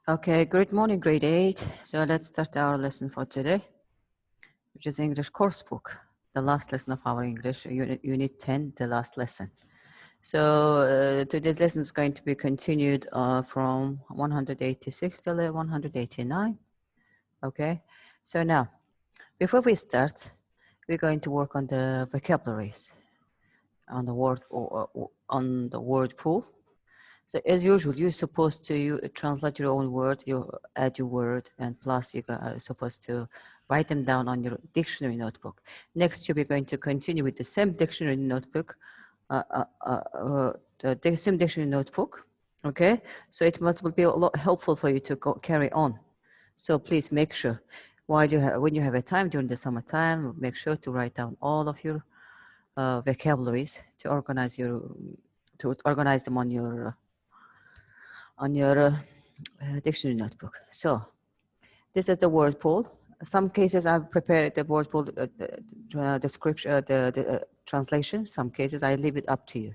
Okay, good morning, grade 8. So let's start our lesson for today, which is English course book, the last lesson of our English, unit 10, the last lesson. So today's lesson is going to be continued from 186 till 189. Okay, so now, before we start, we're going to work on the vocabularies, on the word pool. So as usual, you're supposed to translate your own word, you add your word, and plus you are supposed to write them down on your dictionary notebook. Next, you'll be going to continue with the same dictionary notebook, the same dictionary notebook, okay? So it will be a lot helpful for you to carry on. So please make sure, when you have a time during the summertime, make sure to write down all of your vocabularies to organize them on your dictionary notebook. So this is the word pool. Some cases I've prepared the word pool description, the translation. Some cases I leave it up to you.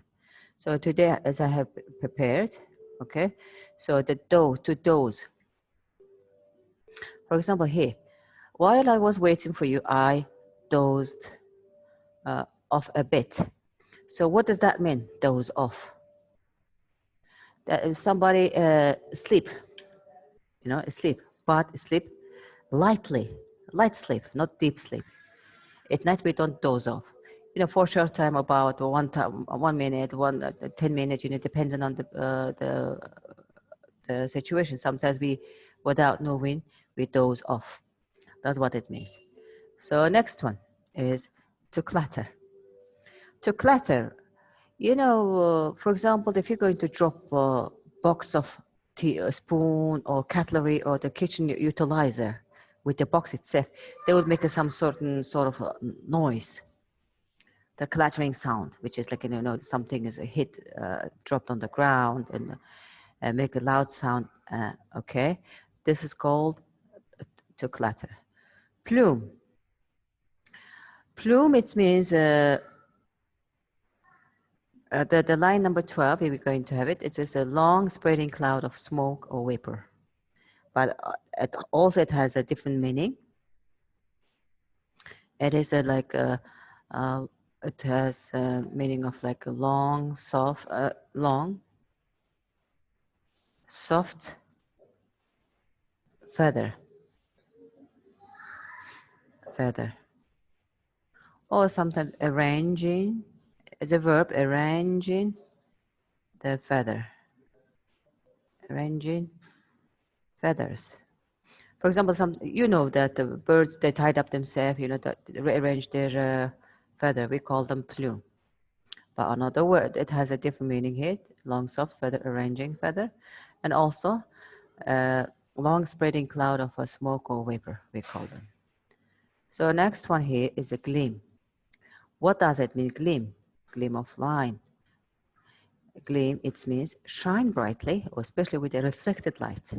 So today, as I have prepared, okay. So the to doze. For example, here, while I was waiting for you, I dozed off a bit. So what does that mean? Doze off. That if somebody sleep, sleep, but sleep lightly, light sleep, not deep sleep. At night we don't doze off. For a short time, about 1 minute, 10 minutes. Depending on the situation. Sometimes without knowing, we doze off. That's what it means. So next one is to clatter. To clatter, for example, if you're going to drop a box of tea, a spoon or cutlery or the kitchen utilizer with the box itself, they will make some sort of noise. The clattering sound, which is like, something is hit, dropped on the ground and make a loud sound. Okay, this is called to clatter. Plume. Plume, it means the line number 12, here we're going to have it. It is a long spreading cloud of smoke or vapor. But it has a different meaning. It is it has a meaning of like a long, soft, soft feather. Or sometimes arranging, as a verb, arranging the feather. Arranging feathers. For example, that the birds, they tied up themselves, that rearrange their feather. We call them plume. But another word, it has a different meaning here. Long, soft feather, arranging feather. And also, long spreading cloud of a smoke or vapor, we call them. So next one here is a gleam. What does it mean, gleam? Gleam of line. Gleam, it means shine brightly, or especially with a reflected light.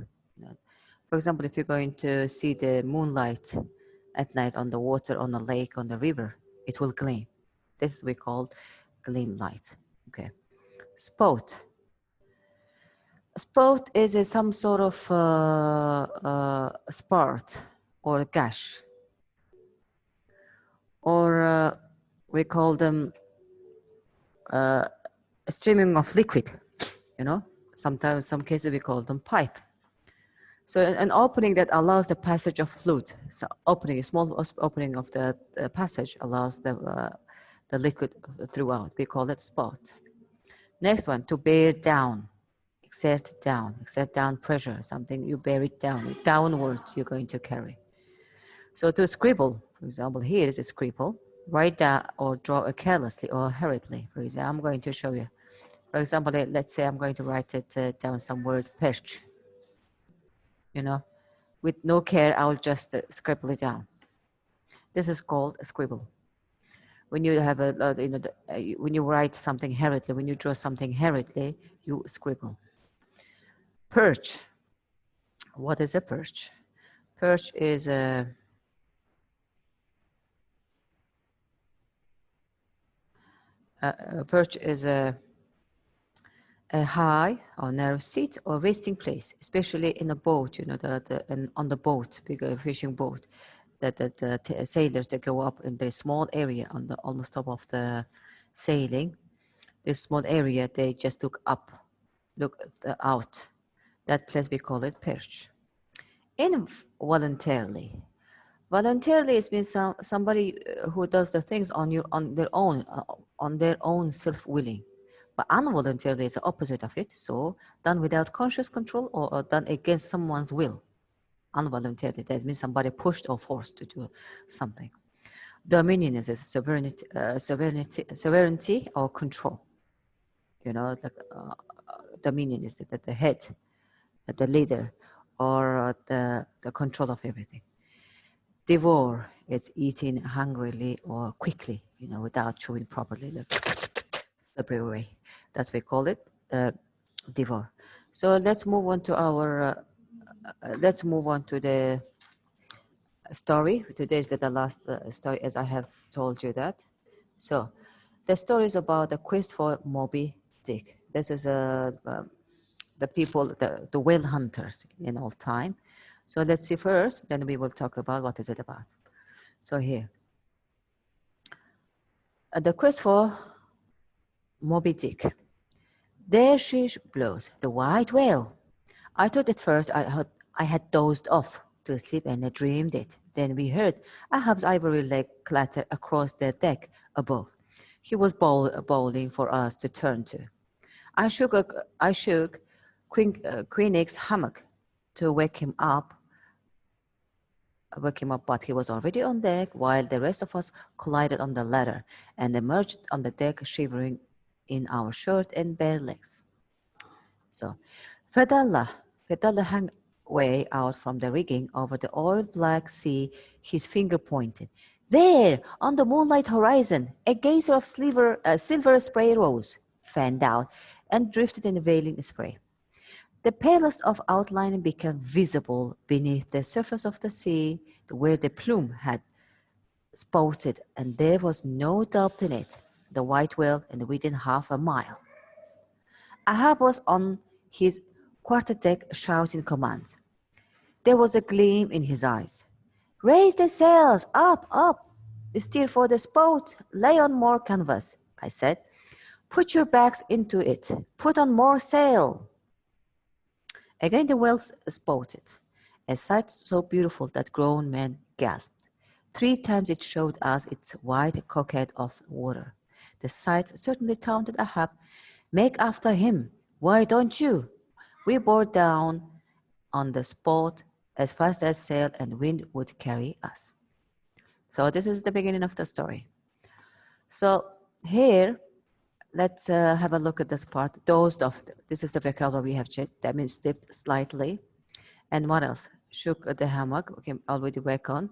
For example, if you're going to see the moonlight at night on the water, on the lake, on the river, it will gleam. This we call gleam light. Okay. Spot. Spot is some sort of spurt or gash, or we call them a streaming of liquid. Sometimes, some cases we call them pipe. So an opening that allows the passage of fluid. So a small opening of the passage allows the liquid throughout. We call it spot. Next one, to bear down. Exert down pressure, something you bear it down, downwards you're going to carry. So to scribble, for example, here is a scribble, write down or draw carelessly or hurriedly. For example, I'm going to show you. For example, let's say I'm going to write it down some word, perch. With no care, I'll just scribble it down. This is called a scribble. When you have when you write something hurriedly, when you draw something hurriedly, you scribble. Perch. What is a perch? Perch is a a high or narrow seat or resting place, especially in a boat, on the boat, big fishing boat, that the sailors, they go up in the small area on the almost top of the sailing. This small area, they just look up, look out. That place we call it perch. Involuntarily. Voluntarily it means somebody who does the things on their own self-willing. But involuntarily is the opposite of it. So done without conscious control or done against someone's will. Involuntarily, that means somebody pushed or forced to do something. Dominion is sovereignty or control. Dominion is the head, the leader, or the control of everything. Devour is eating hungrily or quickly, without chewing properly, like the way. That's what we call it, devour. So let's move on to the story. Today is the last story, as I have told you that. So the story is about the quest for Moby Dick. This is the people, the whale hunters in all time. So let's see first, then we will talk about what is it about. So here, the quest for Moby Dick. There she blows, the white whale. I thought at first I had dozed off to sleep and I dreamed it. Then we heard Ahab's ivory leg clatter across the deck above. He was bowling for us to turn to. I shook Queen's hammock to wake him up, but he was already on deck while the rest of us collided on the ladder and emerged on the deck shivering in our shirt and bare legs. So, Fedallah hung way out from the rigging over the oil-black sea, his finger pointed. There, on the moonlight horizon, a geyser of silver spray rose, fanned out, and drifted in veiling spray. The palest of outline became visible beneath the surface of the sea, where the plume had spouted, and there was no doubt in it, the white whale, and within half a mile. Ahab was on his quarterdeck shouting commands. There was a gleam in his eyes. Raise the sails, up, up, steer for the spout, lay on more canvas, I said. Put your backs into it, put on more sail. Again the whale spouted, a sight so beautiful that grown men gasped. 3 times it showed us its white cockade of water. The sight certainly taunted Ahab. Make after him. Why don't you? We bore down on the spot as fast as sail and wind would carry us. So this is the beginning of the story. So here, let's have a look at this part. Dozed off. This is the vocabulary we have checked. That means slipped slightly. And what else? Shook the hammock. Okay, already back on.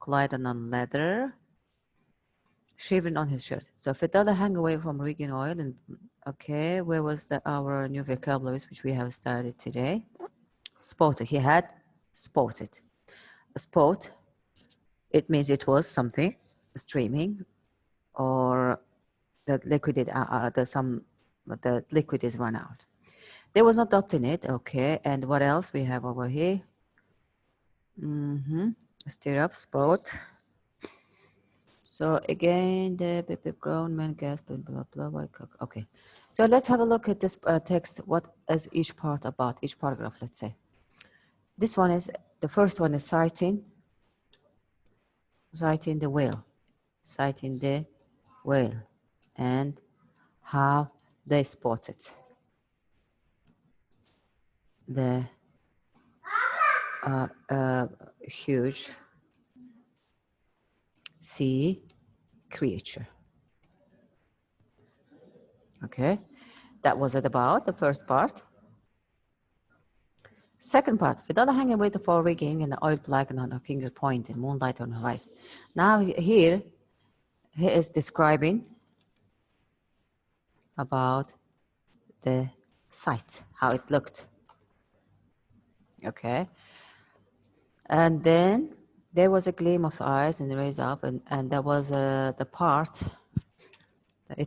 Collided on leather. Shivering on his shirt. So Fedallah hung away from rigging oil. And okay, where was our new vocabularies which we have started today? Spotted. He had spotted. A spot, it means it was something streaming, or the liquid the liquid is run out. There was no doubt in it. Okay, and what else we have over here? Stir up, spot. So again, the grown man gasp and blah blah blah. Okay, so let's have a look at this text. What is each part about? Each paragraph, let's say. This one is, the first one is citing the whale, citing the whale, and how they spotted the huge sea creature. Okay, that was it about the first part. Second part, Fedallah hanging with the fore rigging and the oil black and on a finger point and moonlight on the horizon. Now here, he is describing about the sight, how it looked. Okay, and then there was a gleam of eyes and raised up, and there was the part that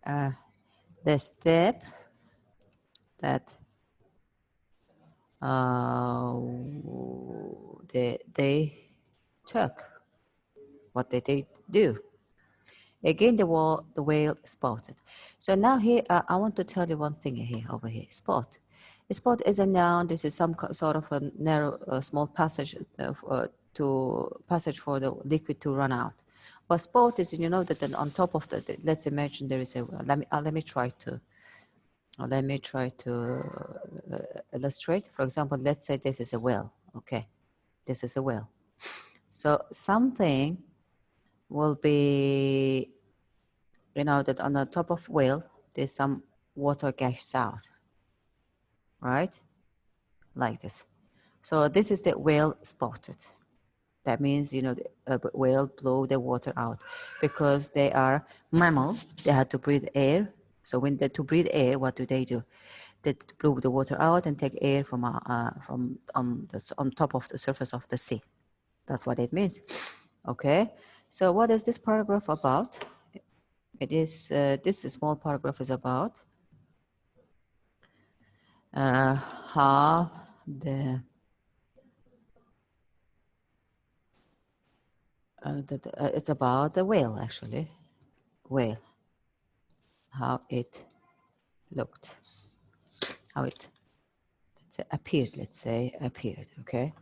the step that they took. What did they do? Again, the whale spotted. So now here, I want to tell you one thing here, over here. Spot. A spot is a noun. This is some sort of a narrow, small passage passage for the liquid to run out. But spot is, you know, that then on top of let's imagine there is a. Let me try to. Let me try to illustrate. For example, let's say this is a well. Okay, this is a well. So something will be, you know, that on the top of well, there's some water gashes out, right? Like this. So this is the whale spotted. That means, you know, the whale blow the water out because they are mammal. They have to breathe air. So when they to breathe air, what do? They blow the water out and take air from on top of the surface of the sea. That's what it means. Okay. So what is this paragraph about? It is this small paragraph is about how it's about the whale, actually. Whale. How it looked. How it appeared, let's say, appeared, okay?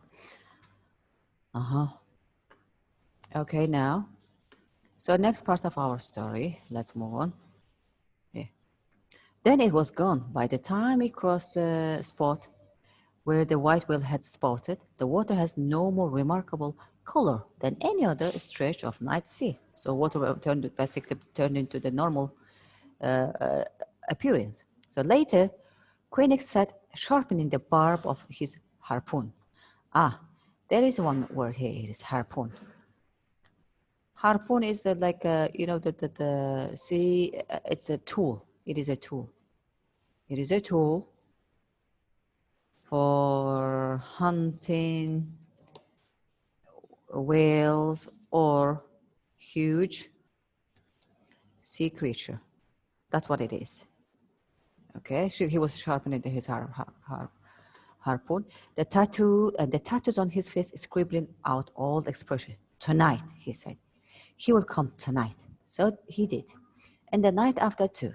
Okay, now. So next part of our story, let's move on. Yeah. Then it was gone. By the time we crossed the spot where the white whale had spotted, the water has no more remarkable color than any other stretch of night sea. So water basically turned into the normal appearance. So later, Koenig sat sharpening the barb of his harpoon. There is one word here. It is harpoon. Harpoon is like you know, it's a tool. It is a tool. It is a tool for hunting whales or huge sea creature. That's what it is. Okay, he was sharpening his harpoon. The tattoos on his face scribbling out all the expression. Tonight, he said. He will come tonight. So he did. And the night after too.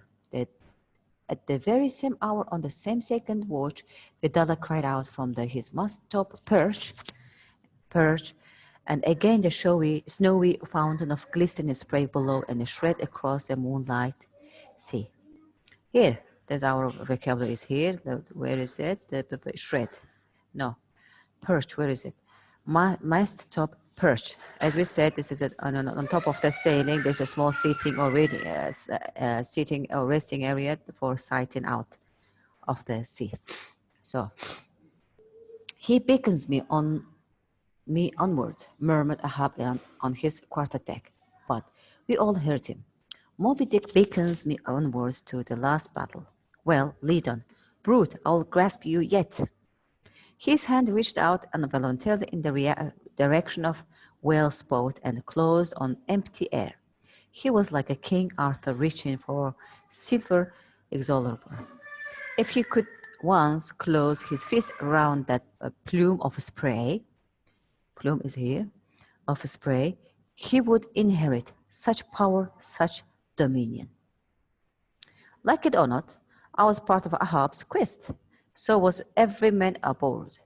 At the very same hour on the same second watch, Vidala cried out from his mast-top perch, and again the snowy fountain of glistening spray below and a shred across the moonlight sea. Here, there's our vocabulary is here. Where is it? The shred. No. Perch, where is it? Mast-top perch. As we said, this is on top of the sailing. There's a small seating or resting area for sighting out of the sea. So he beckons me onward, murmured Ahab on his quarterdeck. But we all heard him. Moby Dick beckons me onwards to the last battle. Well, lead on. Brute, I'll grasp you yet. His hand reached out involuntarily in the direction of Whale's boat and closed on empty air. He was like a King Arthur reaching for silver Excalibur. If he could once close his fist around that plume of spray, plume is here, of spray, he would inherit such power, such dominion. Like it or not, I was part of Ahab's quest. So was every man aboard.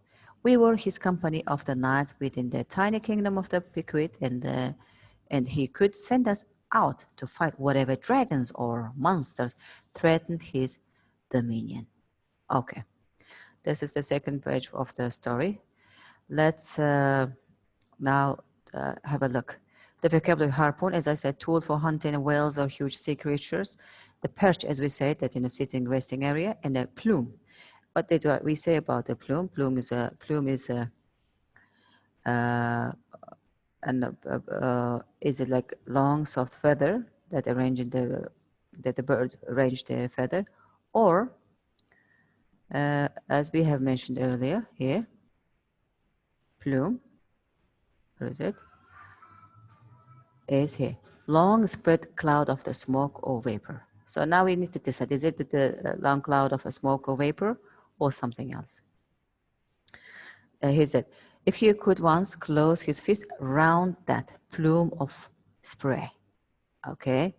We were his company of the nights within the tiny kingdom of the Pequid, and he could send us out to fight whatever dragons or monsters threatened his dominion. Okay, this is the second page of the story. Let's now have a look. The vocabulary harpoon, as I said, tool for hunting whales or huge sea creatures. The perch, as we said, that in a sitting resting area, and a plume. What did we say about the plume? Plume is a is it like long soft feather that the birds arrange their feather, or as we have mentioned earlier here, plume. Where is it? Is here long spread cloud of the smoke or vapor. So now we need to decide, is it the long cloud of a smoke or vapor or something else? He said, if he could once close his fist round that plume of spray, okay?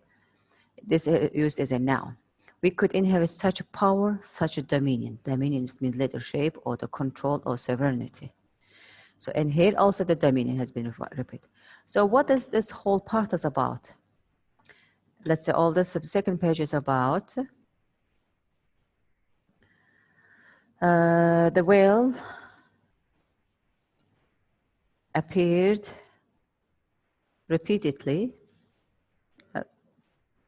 This is used as a noun. We could inherit such a power, such a dominion. Dominion means leadership or the control or sovereignty. So, and here also the dominion has been repeated. So what is this whole part is about? Let's say all this second page is about the whale appeared repeatedly,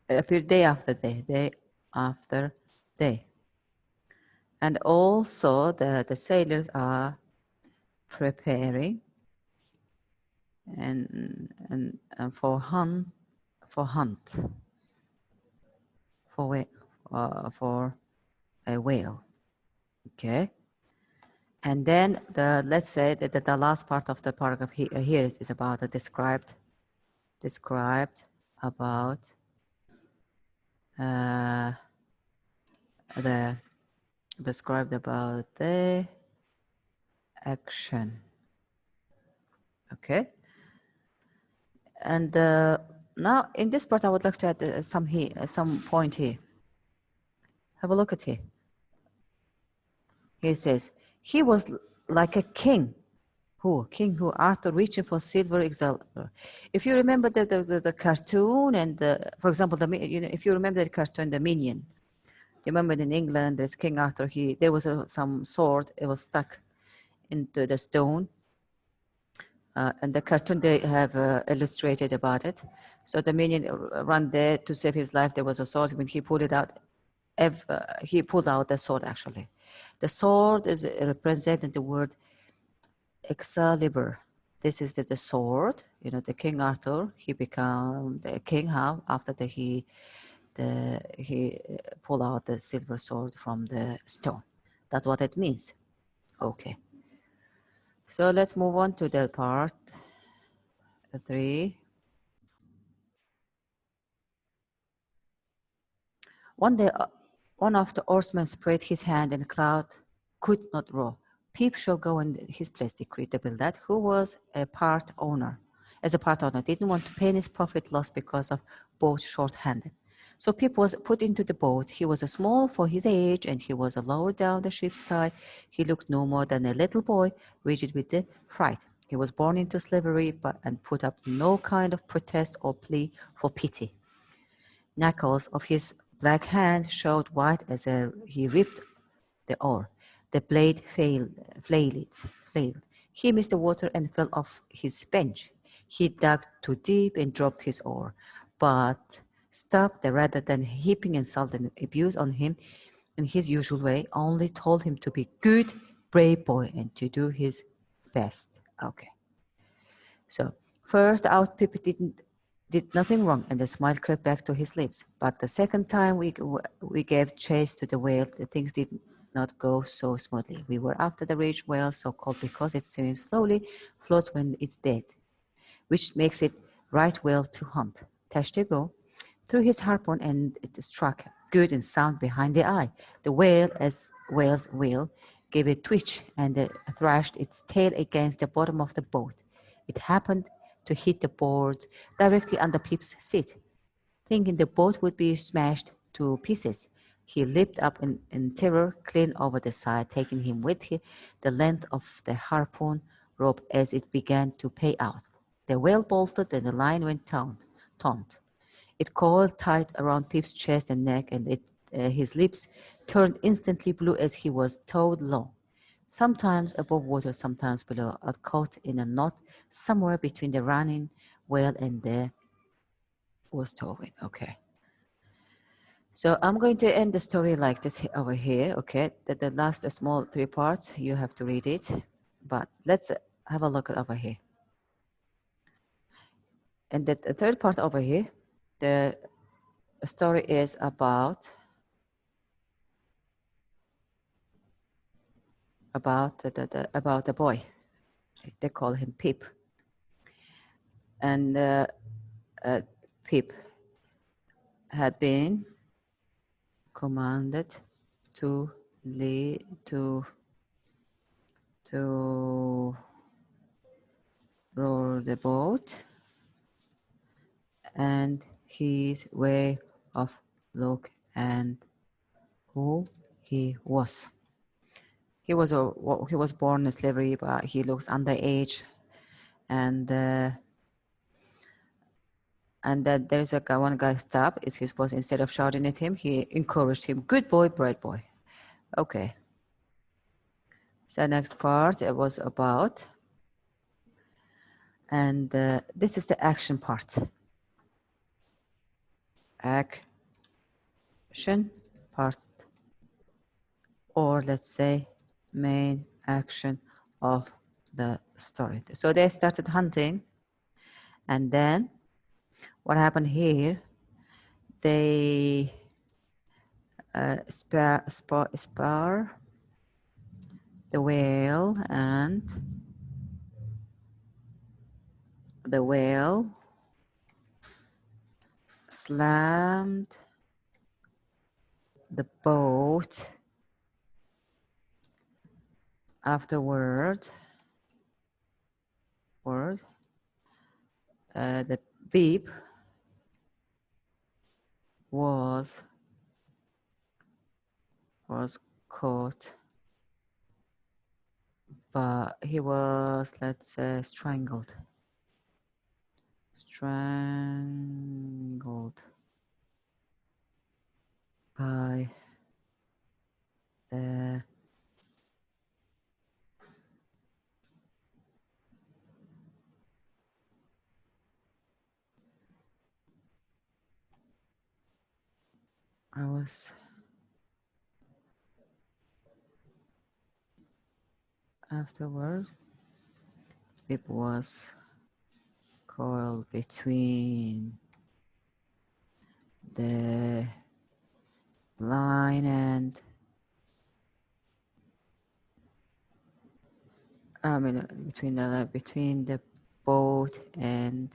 appeared day after day, day after day. And also the sailors are preparing and for hunt, for a whale, okay? And then let's say that the last part of the paragraph here is about the described about described about the action, okay? And now in this part I would like to add some point here. Have a look at here. He says, he was like a king. King who? Arthur reaching for silver exalter. If you remember the cartoon and for example, if you remember the cartoon, the Minion. You remember in England, there's King Arthur. There was some sword. It was stuck into the stone. And the cartoon they have illustrated about it. So the Minion ran there to save his life. There was a sword. When he pulled it out, he pulled out the sword actually. The sword is representing the word Excalibur. This is the sword, the King Arthur. He became the king how after he pulled out the silver sword from the stone. That's what it means. Okay. So let's move on to the part 3. One day, one of the oarsmen spread his hand, and the cloud could not row. Pip shall go in his place, decreed the Bildad, who was a part owner. As a part owner, didn't want to pay his profit loss because of boat short-handed. So Pip was put into the boat. He was small for his age, and he was lowered down the ship's side. He looked no more than a little boy, rigid with the fright. He was born into slavery, and put up no kind of protest or plea for pity. Knuckles of his black hand showed white as he ripped the oar. The blade flailed. He missed the water and fell off his bench. He dug too deep and dropped his oar, but stopped rather than heaping insult and abuse on him in his usual way, only told him to be good, brave boy and to do his best. Okay. So first out, Pip did nothing wrong, and the smile crept back to his lips. But the second time we gave chase to the whale, the things did not go so smoothly. We were after the rage whale, so called because it swims slowly, floats when it's dead, which makes it right whale to hunt. Tashtego threw his harpoon and it struck good and sound behind the eye. The whale, as whales will, gave a twitch and thrashed its tail against the bottom of the boat. It happened to hit the board directly under Pip's seat. Thinking the boat would be smashed to pieces, he leaped up in terror clean over the side, taking him with the length of the harpoon rope as it began to pay out. The whale bolted and the line went taut. It coiled tight around Pip's chest and neck, and his lips turned instantly blue as he was towed low. Sometimes above water, sometimes below, caught in a knot somewhere between the running whale and the was towing. Okay. So I'm going to end the story like this over here. Okay. The last small 3 parts, you have to read it. But let's have a look at over here. And the third part over here, the story is about the boy. They call him Pip. And Pip had been commanded to lead to row the boat, and his way of look and who he was. He was born in slavery, but he looks underage, and that there's a guy, one guy stopped. Is his boss, instead of shouting at him, he encouraged him. Good boy, bright boy. Okay. So next part it was about, and this is the action part. Action part, or let's say main action of the story. So they started hunting, and then what happened here? They spar the whale, and the whale slammed the boat. Afterward, the beep was caught, but he was, let's say, strangled by the afterward, it was coiled between the line and between the boat and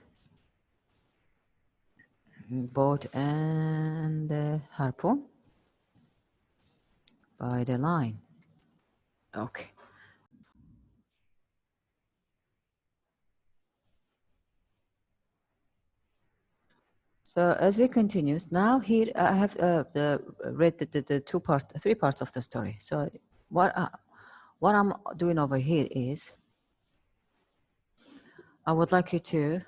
the harpoon by the line. Okay. So as we continue, now here I have read the three parts of the story. So what I'm doing over here is, I would like you to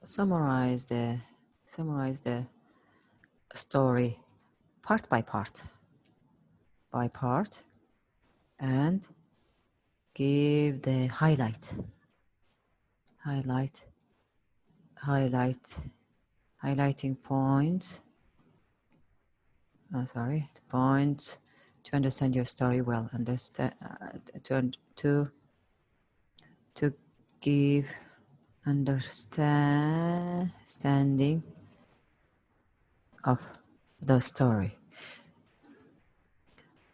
summarize the story part by part and give the highlighting points. Points to understand your story well. To give understanding of the story,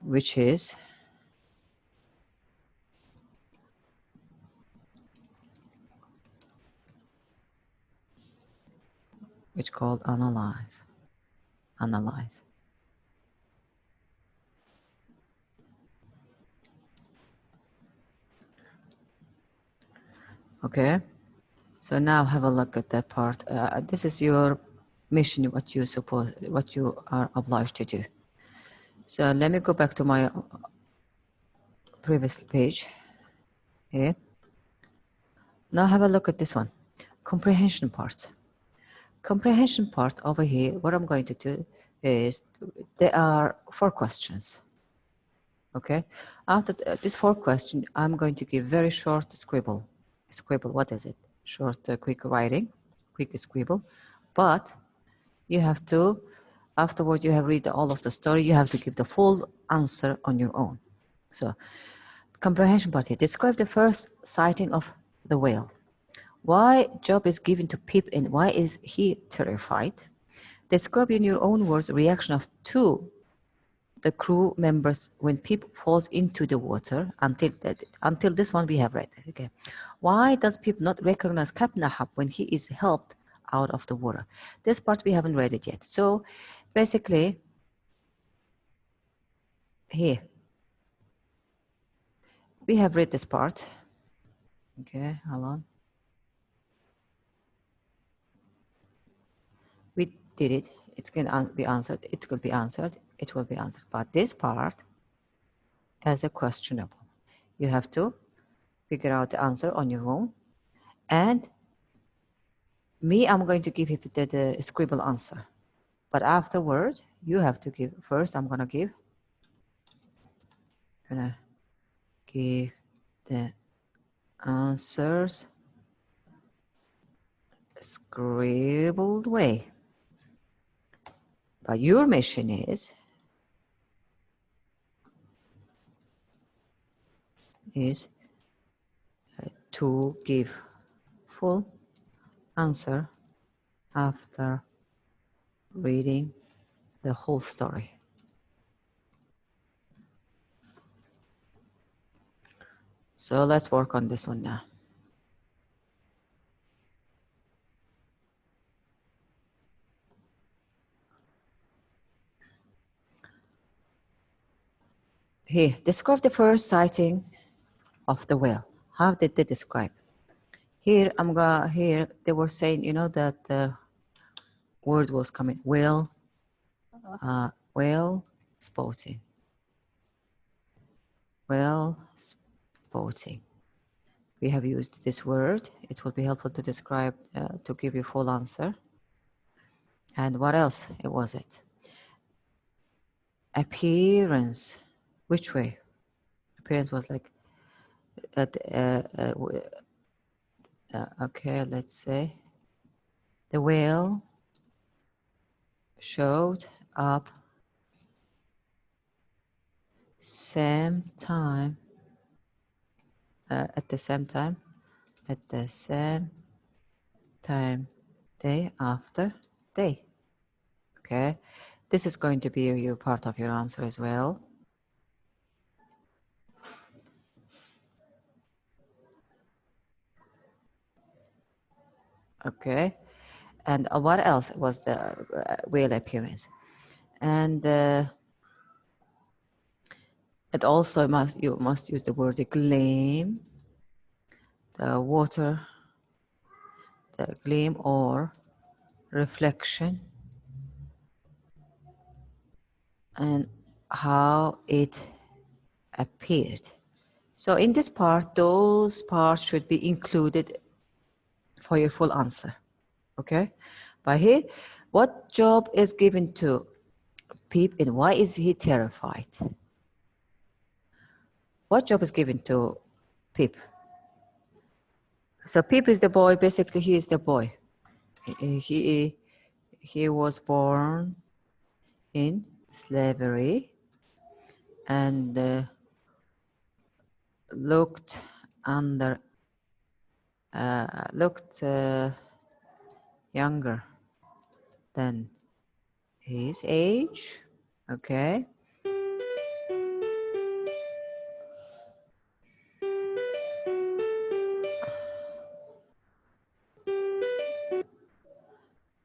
which called analyze. Okay, so now have a look at that part. This is your mission, what you are obliged to do. So let me go back to my previous page here. Now have a look at this one, comprehension part. Comprehension part over here, what I'm going to do is, there are 4 questions. Okay, after this 4 questions, I'm going to give very short scribble. What is it? Short, quick writing, quick scribble. But you have to, afterward you have read all of the story, you have to give the full answer on your own. So, comprehension part here. Describe the first sighting of the whale. Why job is given to Pip, and why is he terrified? Describe in your own words reaction of 2 the crew members, when Pip falls into the water, until this one we have read. Okay, why does Pip not recognize Captain Ahab when he is helped out of the water? This part we haven't read it yet. So basically, here we have read this part. Okay, hold on. We did it. It's going to be answered. It will be answered. It will be answered. But this part is a questionable. You have to figure out the answer on your own. And me, I'm going to give you the scribble answer. But afterward, you have to give. First, I'm going to give the answers scribbled way. But your mission is to give full answer after reading the whole story. So let's work on this one now. Here, describe the first sighting of the whale. How did they describe? Here, here they were saying, you know, that the word was coming, whale spotting. Whale spotting. We have used this word. It will be helpful to describe, to give you full answer. And what else was it? Appearance. Which way? Appearance was like, okay, let's say the whale showed up same time, at the same time, day after day. Okay, this is going to be your part of your answer as well. Okay, and what else was the whale appearance? And it also you must use the word gleam, the water, the gleam or reflection, and how it appeared. So in this part, those parts should be included for your full answer. Okay, but here, what job is given to Pip and why is he terrified? What job is given to Pip? So Pip is the boy. Basically, he is the boy. He was born in slavery and looked younger than his age. Okay.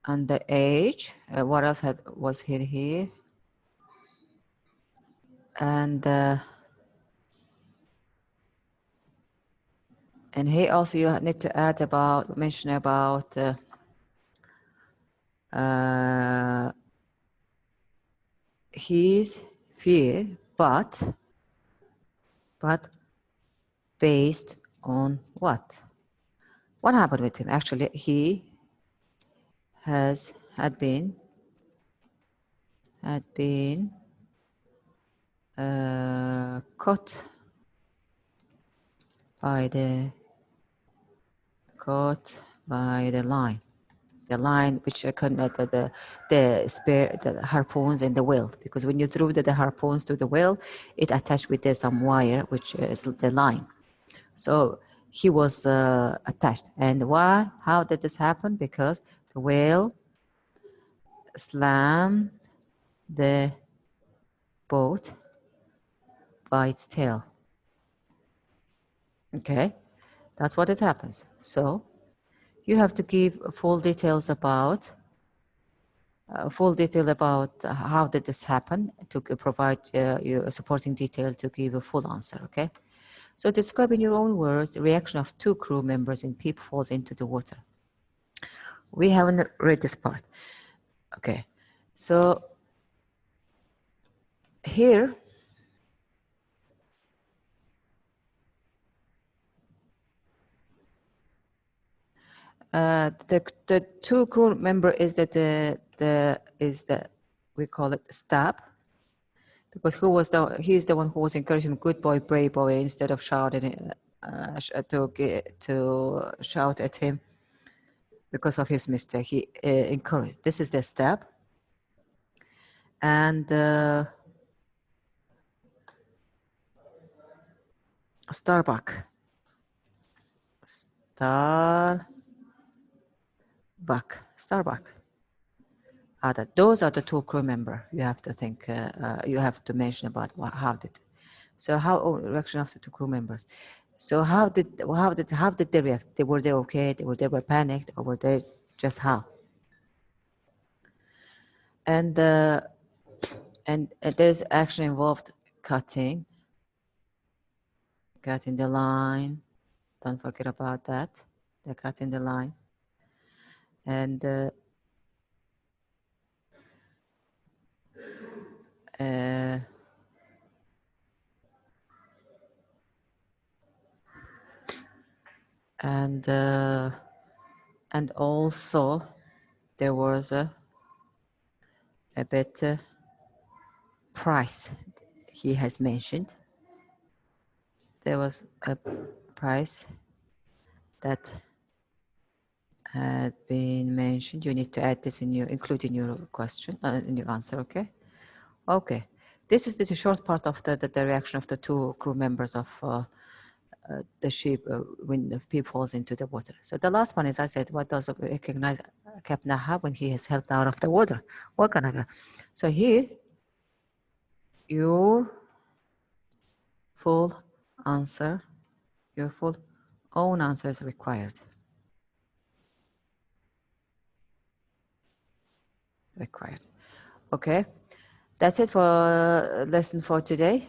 And the age, what else was here? And here also you need to add mention about his fear, but based on what? What happened with him? Actually, he had been caught by the line. The line which connected the harpoons and the whale, because when you threw the harpoons to the whale, it attached with some wire, which is the line. So he was attached. And why? How did this happen? Because the whale slammed the boat by its tail. Okay, that's what it happens. So you have to give full details about how did this happen to provide you a supporting detail to give a full answer. Okay, so describe in your own words the reaction of two crew members in Peep falls into the water. We haven't read this part. Okay, so here the two crew member is that we call it stab, because he's the one who was encouraging good boy, brave boy, instead of shouting to shout at him because of his mistake. He encouraged. This is the stab, and Starbuck. Those are the two crew members you have to think. You have to mention about how did. So how reaction of the two crew members. So how did they react? Were they okay? Were they panicked, or were they just how? And there's action involved cutting the line. Don't forget about that. They're cutting the line. And and also there was a bit price he has mentioned. There was a price that had been mentioned. You need to add this include in your question, in your answer, okay? Okay. This is the short part of the reaction of the two crew members of the ship when the Peep falls into the water. So the last one is, I said, what does recognize Captain Ahab when he is helped out of the water? What can I? So here, your full answer, your full own answer is required. Okay, that's it for lesson for today.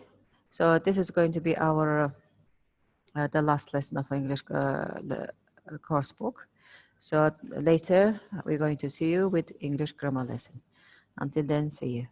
So this is going to be our the last lesson of English the course book. So later we're going to see you with English grammar lesson. Until then, see you.